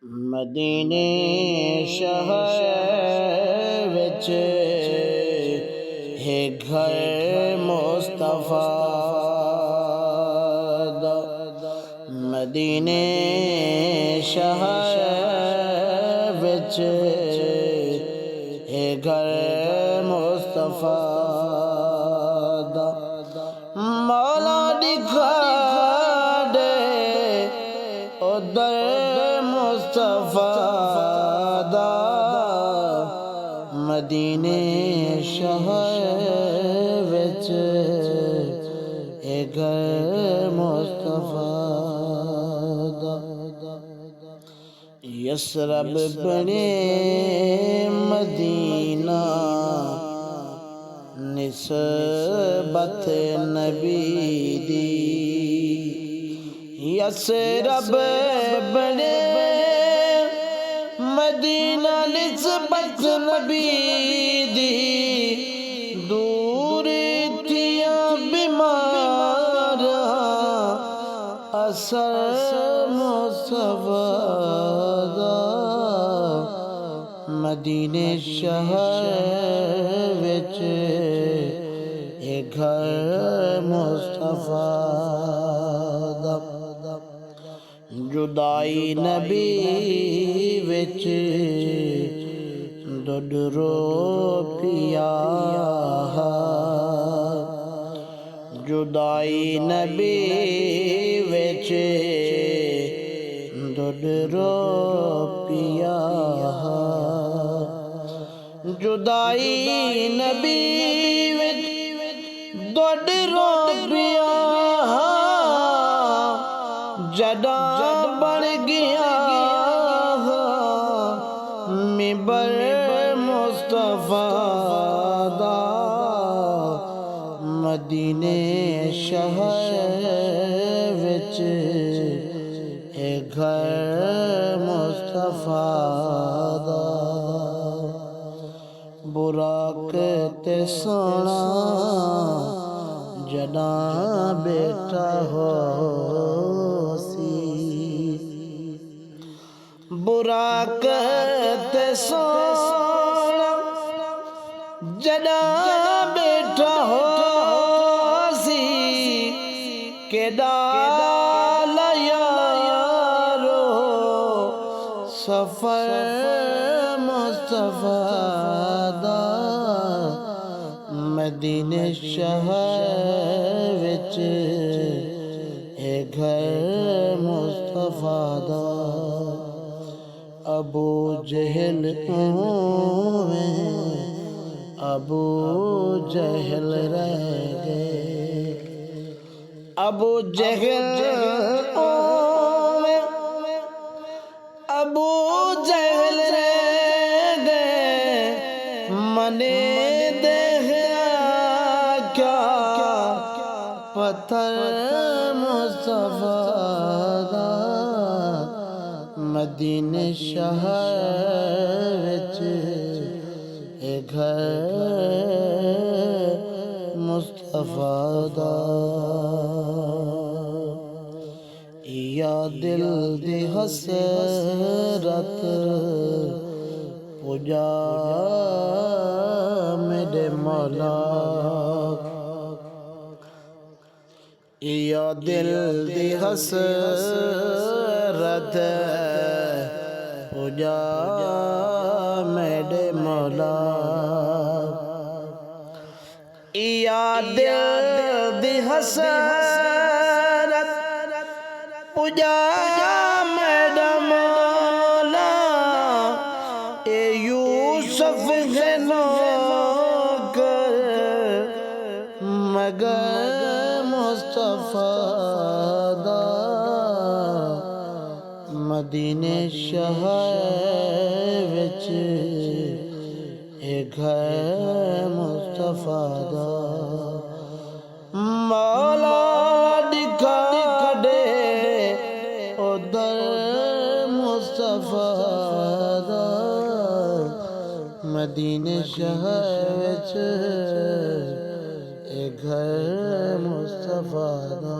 مدینے شہر وچ ہے گھر مصطفیٰ دا، مدینے شہر وچ ہے گھر مصطفیٰ دا، مولا دکھا دے ادھر مصطفیٰ دا، مدینے شہر وچ اے گھر مصطفیٰ دا، یثرب بنے مدینہ نسبت نبی دی، یثرب بنے مدینہ نسبت نبی دی، دور تھیاں بیمار اثر مصطفیٰ دا، مدینے شہر وچ اے گھر مصطفیٰ دا، جدائی نبی وچ ڈڈ رو پیا، جدائی نبی وچ ڈڈ رو پیا، جدائی نبی وچ ڈڈ رو پیا، جدا بڑھ گیا منبر مصطفیٰ دا، مدینے شہر وچ اے گھر مصطفیٰ دا، براق تے سونا جداں بیٹا ہو سی، براق تے سونا جداں بیٹا ہو سی، کیڑا یارو سفر مصطفیٰ دا، مدینے شہر وچ اے گھر مصطفیٰ دا، ابو جہل ابو جہل رہ گئے، ابو جہل ابو جہل رہ گئے، منے دیکھا کیا پتھر مصطفیٰ دا، مدینے شہر وچ اے گھر مصطفیٰ دا، یا دل دی حسرت پجا میرے مولا، یا دل دی حسرت پجا میرے مولا، یا دل دی حسرت پجا میرے مولا، اے یوسف ہے نوکر مگر مصطفیٰ دا، مدینے شہر وچ اے گھر مصطفیٰ دا، مولا دکھا دے ادھر مصطفیٰ دا، مدینے شہر وچ اے گھر مصطفیٰ دا۔